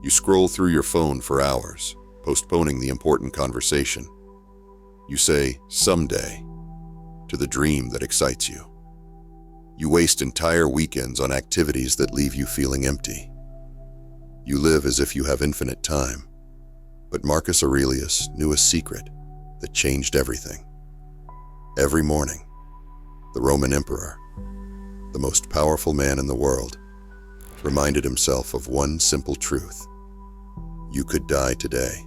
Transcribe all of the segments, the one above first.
You scroll through your phone for hours, postponing the important conversation. You say, someday, to the dream that excites you. You waste entire weekends on activities that leave you feeling empty. You live as if you have infinite time. But Marcus Aurelius knew a secret that changed everything. Every morning, the Roman emperor, the most powerful man in the world, reminded himself of one simple truth. You could die today.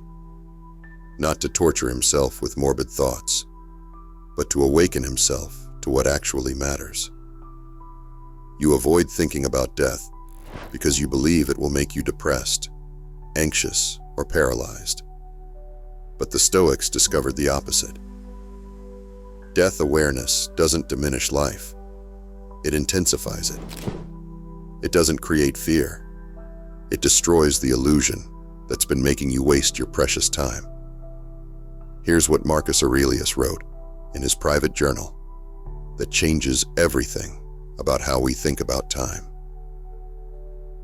Not to torture himself with morbid thoughts, but to awaken himself to what actually matters. You avoid thinking about death because you believe it will make you depressed, anxious, or paralyzed. But the Stoics discovered the opposite. Death awareness doesn't diminish life. It intensifies it. It doesn't create fear. It destroys the illusion that's been making you waste your precious time. Here's what Marcus Aurelius wrote in his private journal that changes everything about how we think about time.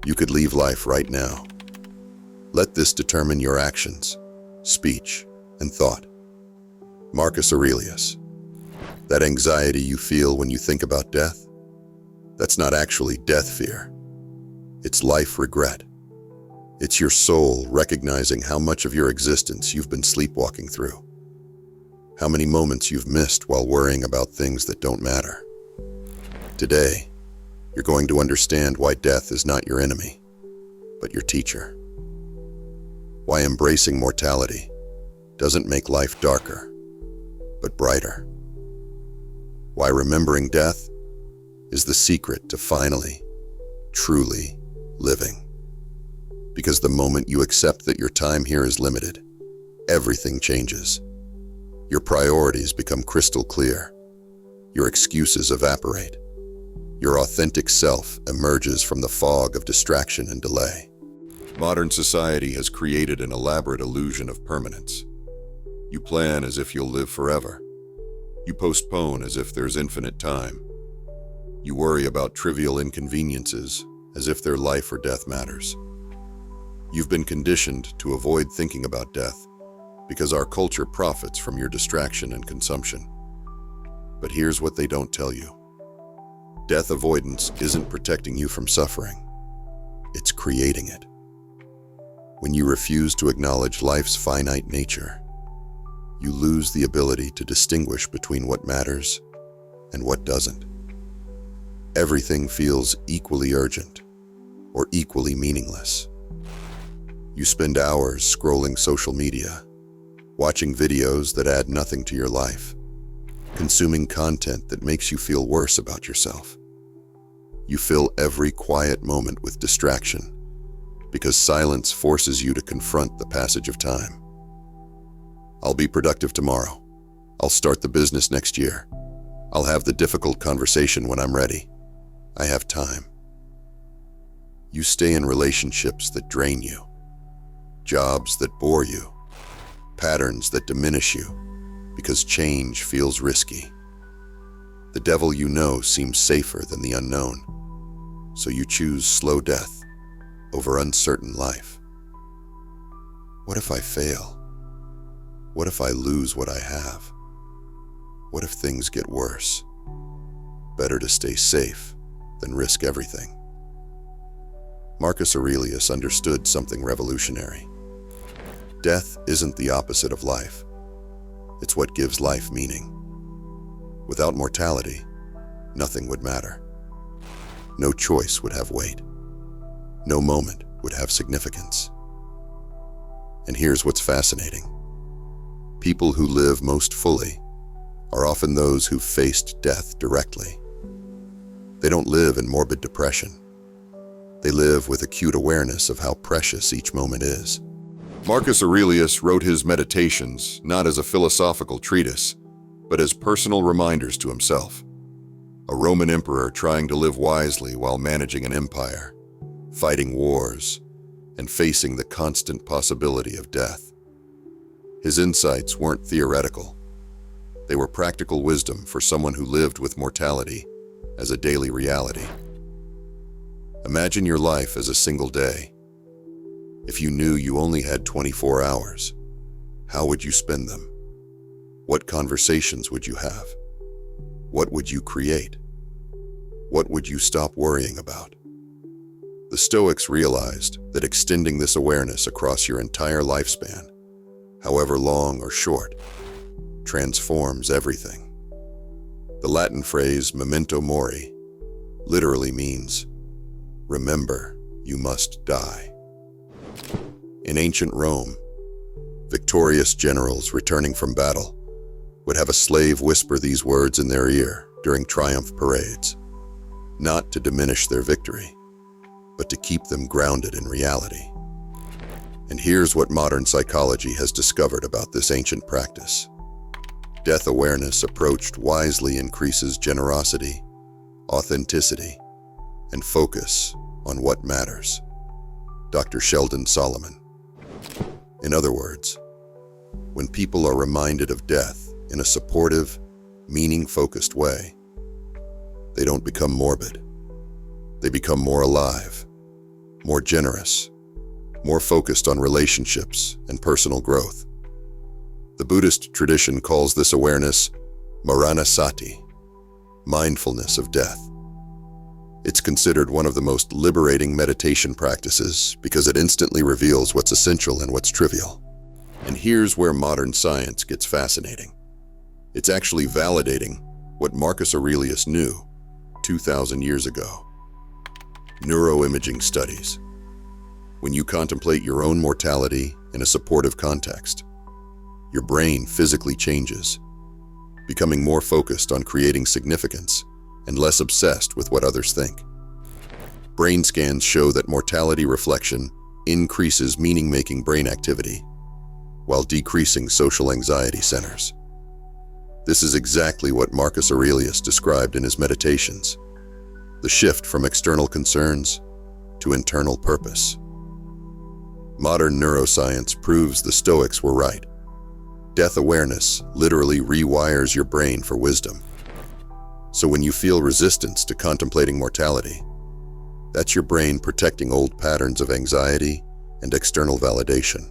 You could leave life right now. Let this determine your actions, speech, and thought. Marcus Aurelius. That anxiety you feel when you think about death, that's not actually death fear. It's life regret. It's your soul recognizing how much of your existence you've been sleepwalking through. How many moments you've missed while worrying about things that don't matter. Today, you're going to understand why death is not your enemy, but your teacher. Why embracing mortality doesn't make life darker, but brighter. Why remembering death is the secret to finally, truly living. Because the moment you accept that your time here is limited, everything changes. Your priorities become crystal clear. Your excuses evaporate. Your authentic self emerges from the fog of distraction and delay. Modern society has created an elaborate illusion of permanence. You plan as if you'll live forever. You postpone as if there's infinite time. You worry about trivial inconveniences as if their life or death matters. You've been conditioned to avoid thinking about death because our culture profits from your distraction and consumption. But here's what they don't tell you. Death avoidance isn't protecting you from suffering. It's creating it. When you refuse to acknowledge life's finite nature, you lose the ability to distinguish between what matters and what doesn't. Everything feels equally urgent or equally meaningless. You spend hours scrolling social media, watching videos that add nothing to your life, consuming content that makes you feel worse about yourself. You fill every quiet moment with distraction because silence forces you to confront the passage of time. I'll be productive tomorrow. I'll start the business next year. I'll have the difficult conversation when I'm ready. I have time. You stay in relationships that drain you, jobs that bore you, patterns that diminish you, because change feels risky. The devil you know seems safer than the unknown, so you choose slow death over uncertain life. What if I fail? What if I lose what I have? What if things get worse? Better to stay safe than risk everything. Marcus Aurelius understood something revolutionary. Death isn't the opposite of life. It's what gives life meaning. Without mortality, nothing would matter. No choice would have weight. No moment would have significance. And here's what's fascinating. People who live most fully are often those who've faced death directly. They don't live in morbid depression. They live with acute awareness of how precious each moment is. Marcus Aurelius wrote his Meditations not as a philosophical treatise, but as personal reminders to himself. A Roman emperor trying to live wisely while managing an empire, fighting wars, and facing the constant possibility of death. His insights weren't theoretical. They were practical wisdom for someone who lived with mortality as a daily reality. Imagine your life as a single day. If you knew you only had 24 hours, how would you spend them? What conversations would you have? What would you create? What would you stop worrying about? The Stoics realized that extending this awareness across your entire lifespan, however long or short, transforms everything. The Latin phrase Memento Mori literally means, remember, you must die. In ancient Rome, victorious generals returning from battle would have a slave whisper these words in their ear during triumph parades, not to diminish their victory, but to keep them grounded in reality. And here's what modern psychology has discovered about this ancient practice. Death awareness approached wisely increases generosity, authenticity, and focus on what matters. Dr. Sheldon Solomon. In other words, when people are reminded of death in a supportive, meaning-focused way, they don't become morbid. They become more alive, more generous, more focused on relationships and personal growth. The Buddhist tradition calls this awareness Maranasati, mindfulness of death. It's considered one of the most liberating meditation practices because it instantly reveals what's essential and what's trivial. And here's where modern science gets fascinating. It's actually validating what Marcus Aurelius knew 2,000 years ago. Neuroimaging studies. When you contemplate your own mortality in a supportive context, your brain physically changes, becoming more focused on creating significance and less obsessed with what others think. Brain scans show that mortality reflection increases meaning-making brain activity while decreasing social anxiety centers. This is exactly what Marcus Aurelius described in his Meditations, the shift from external concerns to internal purpose. Modern neuroscience proves the Stoics were right. Death awareness literally rewires your brain for wisdom. So when you feel resistance to contemplating mortality, that's your brain protecting old patterns of anxiety and external validation.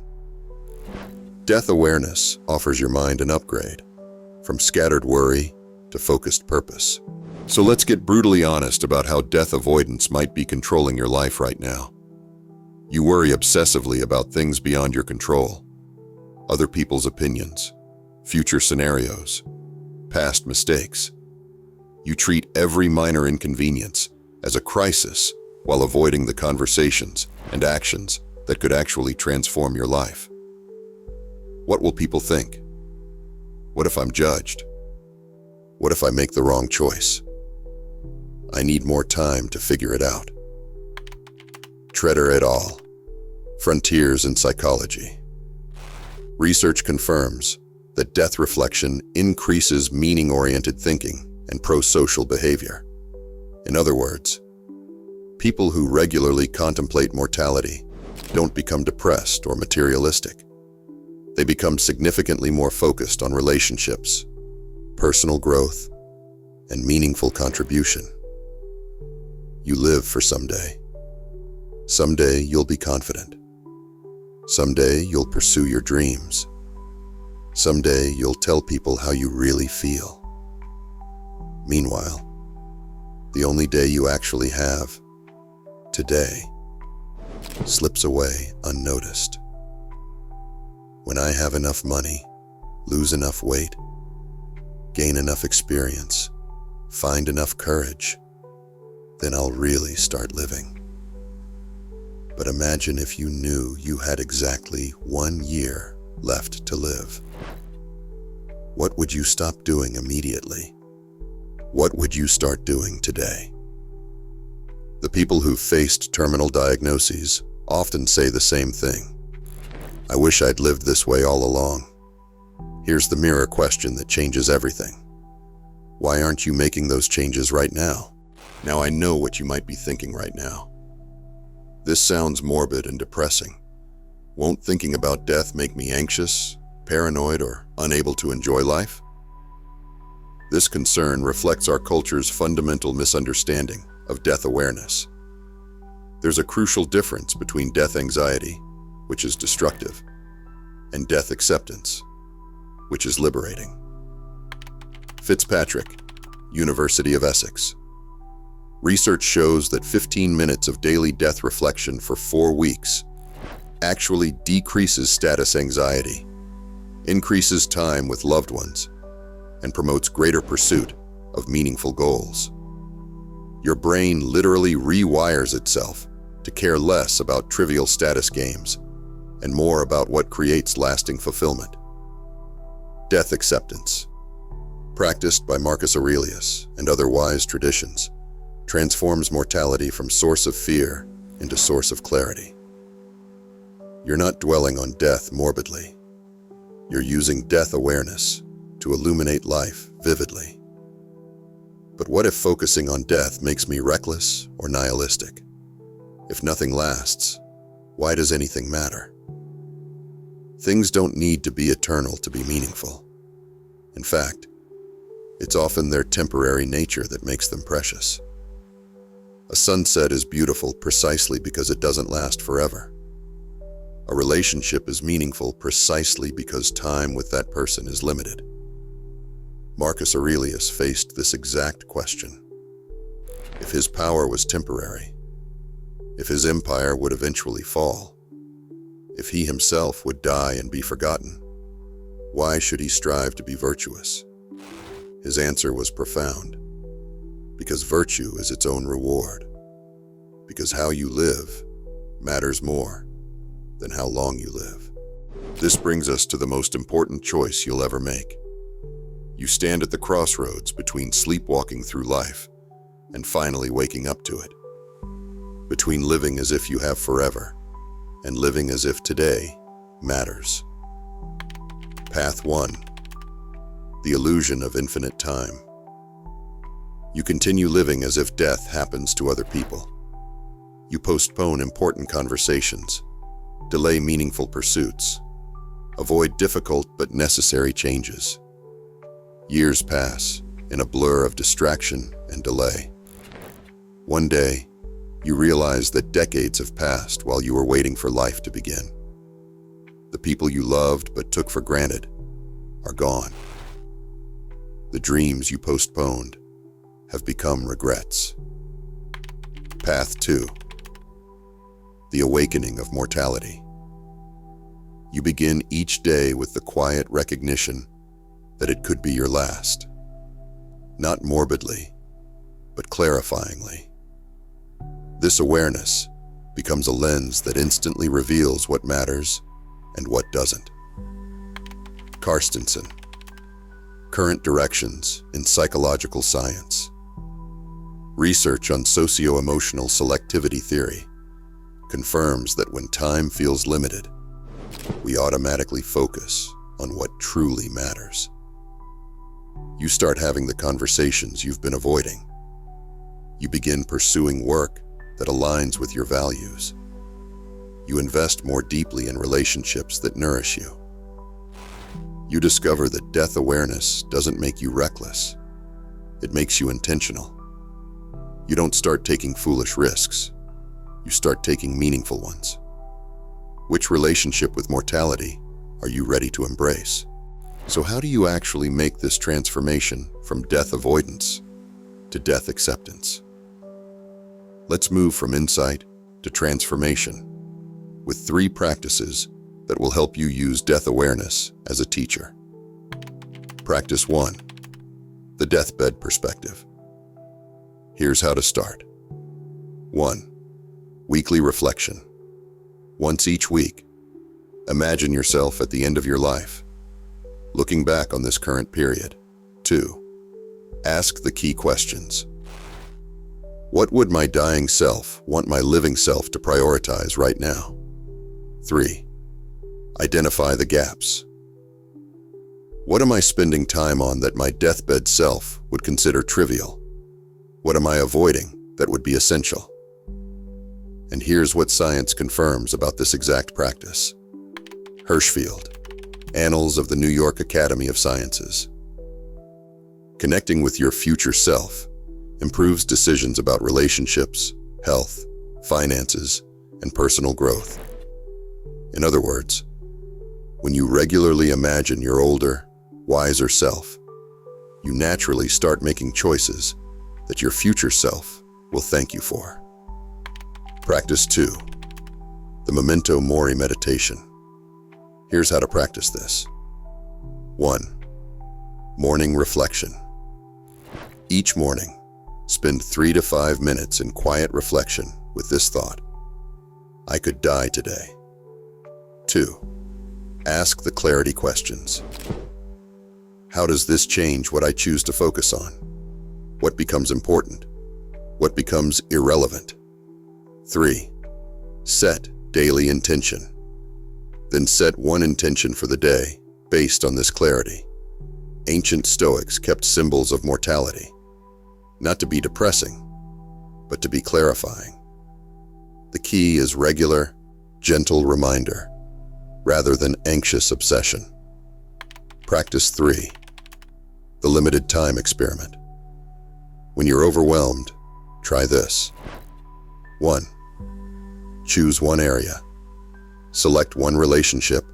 Death awareness offers your mind an upgrade, from scattered worry to focused purpose. So let's get brutally honest about how death avoidance might be controlling your life right now. You worry obsessively about things beyond your control, other people's opinions, future scenarios, past mistakes. You treat every minor inconvenience as a crisis while avoiding the conversations and actions that could actually transform your life. What will people think? What if I'm judged? What if I make the wrong choice? I need more time to figure it out. Treader et al. Frontiers in Psychology. Research confirms that death reflection increases meaning-oriented thinking and pro-social behavior. In other words, people who regularly contemplate mortality don't become depressed or materialistic. They become significantly more focused on relationships, personal growth, and meaningful contribution. You live for someday. Someday you'll be confident. Someday you'll pursue your dreams. Someday you'll tell people how you really feel. Meanwhile, the only day you actually have, today, slips away unnoticed. When I have enough money, lose enough weight, gain enough experience, find enough courage, then I'll really start living. But imagine if you knew you had exactly 1 year left to live. What would you stop doing immediately? What would you start doing today? The people who've faced terminal diagnoses often say the same thing. I wish I'd lived this way all along. Here's the mirror question that changes everything. Why aren't you making those changes right now? Now I know what you might be thinking right now. This sounds morbid and depressing. Won't thinking about death make me anxious, paranoid, or unable to enjoy life? This concern reflects our culture's fundamental misunderstanding of death awareness. There's a crucial difference between death anxiety which is destructive, and death acceptance, which is liberating. Fitzpatrick, University of Essex. Research shows that 15 minutes of daily death reflection for 4 weeks actually decreases status anxiety, increases time with loved ones, and promotes greater pursuit of meaningful goals. Your brain literally rewires itself to care less about trivial status games and more about what creates lasting fulfillment. Death acceptance, practiced by Marcus Aurelius and other wise traditions, transforms mortality from source of fear into source of clarity. You're not dwelling on death morbidly. You're using death awareness to illuminate life vividly. But what if focusing on death makes me reckless or nihilistic? If nothing lasts, why does anything matter? Things don't need to be eternal to be meaningful. In fact, it's often their temporary nature that makes them precious. A sunset is beautiful precisely because it doesn't last forever. A relationship is meaningful precisely because time with that person is limited. Marcus Aurelius faced this exact question. If his power was temporary, if his empire would eventually fall, if he himself would die and be forgotten, why should he strive to be virtuous? His answer was profound. Because virtue is its own reward. Because how you live matters more than how long you live. This brings us to the most important choice you'll ever make. You stand at the crossroads between sleepwalking through life and finally waking up to it. Between living as if you have forever and living as if today matters. Path 1. The illusion of infinite time. You continue living as if death happens to other people. You postpone important conversations, delay meaningful pursuits, avoid difficult but necessary changes. Years pass in a blur of distraction and delay. One day, you realize that decades have passed while you were waiting for life to begin. The people you loved but took for granted are gone. The dreams you postponed have become regrets. Path 2. The awakening of mortality. You begin each day with the quiet recognition that it could be your last. Not morbidly, but clarifyingly. This awareness becomes a lens that instantly reveals what matters and what doesn't. Carstensen. Current directions in psychological science. Research on socioemotional selectivity theory confirms that when time feels limited, we automatically focus on what truly matters. You start having the conversations you've been avoiding. You begin pursuing work that aligns with your values. You invest more deeply in relationships that nourish you. You discover that death awareness doesn't make you reckless. It makes you intentional. You don't start taking foolish risks. You start taking meaningful ones. Which relationship with mortality are you ready to embrace? So how do you actually make this transformation from death avoidance to death acceptance? Let's move from insight to transformation with 3 practices that will help you use death awareness as a teacher. Practice 1. The Deathbed Perspective. Here's how to start. 1. Weekly reflection. Once each week, imagine yourself at the end of your life, looking back on this current period. 2. Ask the key questions. What would my dying self want my living self to prioritize right now? 3. Identify the gaps. What am I spending time on that my deathbed self would consider trivial? What am I avoiding that would be essential? And here's what science confirms about this exact practice. Hirschfield, Annals of the New York Academy of Sciences. Connecting with your future self improves decisions about relationships, health, finances, and personal growth. In other words, when you regularly imagine your older, wiser self, you naturally start making choices that your future self will thank you for. Practice 2. The Memento Mori meditation. Here's how to practice this. 1. Morning reflection. Each morning, spend 3 to 5 minutes in quiet reflection with this thought: I could die today. 2. Ask the clarity questions. How does this change what I choose to focus on? What becomes important? What becomes irrelevant? 3. Set daily intention. Then set one intention for the day based on this clarity. Ancient Stoics kept symbols of mortality, not to be depressing, but to be clarifying. The key is regular, gentle reminder, rather than anxious obsession. Practice 3. The limited time experiment. When you're overwhelmed, try this. 1. Choose one area. Select one relationship,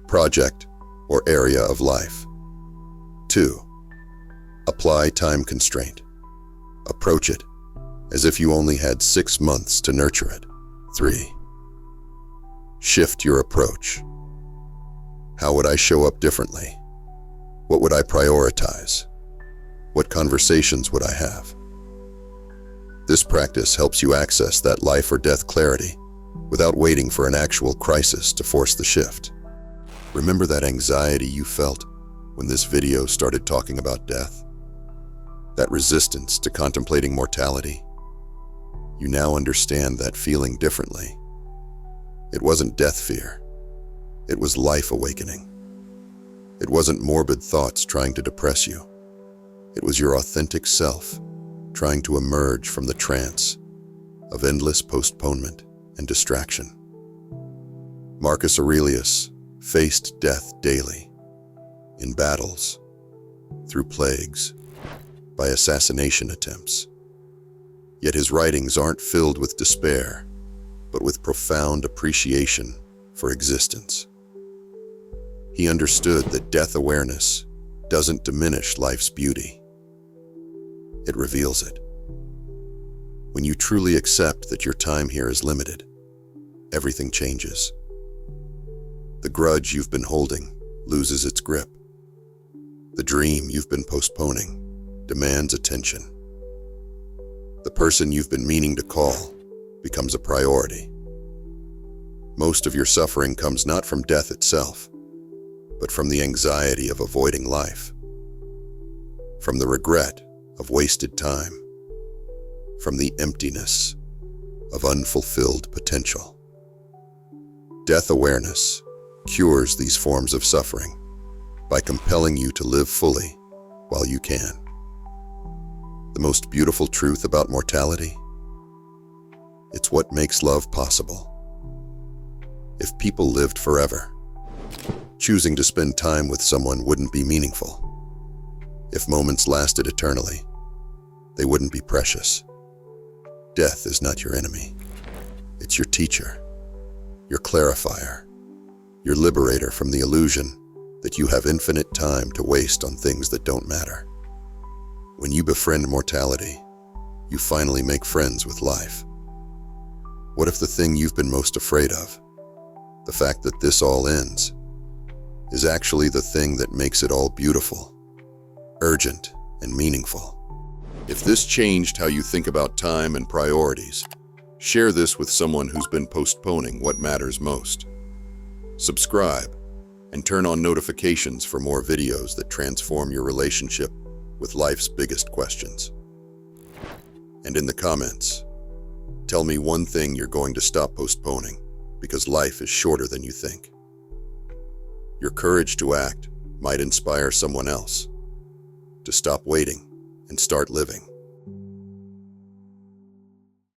project, or area of life. 2. Apply time constraint. Approach it as if you only had 6 months to nurture it. 3. Shift your approach. How would I show up differently? What would I prioritize? What conversations would I have? This practice helps you access that life or death clarity without waiting for an actual crisis to force the shift. Remember that anxiety you felt when this video started talking about death? That resistance to contemplating mortality? You now understand that feeling differently. It wasn't death fear. It was life awakening. It wasn't morbid thoughts trying to depress you. It was your authentic self trying to emerge from the trance of endless postponement and distraction. Marcus Aurelius faced death daily, in battles, through plagues, by assassination attempts. Yet his writings aren't filled with despair, but with profound appreciation for existence. He understood that death awareness doesn't diminish life's beauty. It reveals it. When you truly accept that your time here is limited, everything changes. The grudge you've been holding loses its grip. The dream you've been postponing demands attention. The person you've been meaning to call becomes a priority. Most of your suffering comes not from death itself, but from the anxiety of avoiding life, from the regret of wasted time, from the emptiness of unfulfilled potential. Death awareness cures these forms of suffering by compelling you to live fully while you can. The most beautiful truth about mortality? It's what makes love possible. If people lived forever, choosing to spend time with someone wouldn't be meaningful. If moments lasted eternally, they wouldn't be precious. Death is not your enemy. It's your teacher, your clarifier, your liberator from the illusion that you have infinite time to waste on things that don't matter. When you befriend mortality, you finally make friends with life. What if the thing you've been most afraid of, the fact that this all ends, is actually the thing that makes it all beautiful, urgent, and meaningful? If this changed how you think about time and priorities, share this with someone who's been postponing what matters most. Subscribe and turn on notifications for more videos that transform your relationship with life's biggest questions. And in the comments, tell me one thing you're going to stop postponing, because life is shorter than you think. Your courage to act might inspire someone else to stop waiting and start living.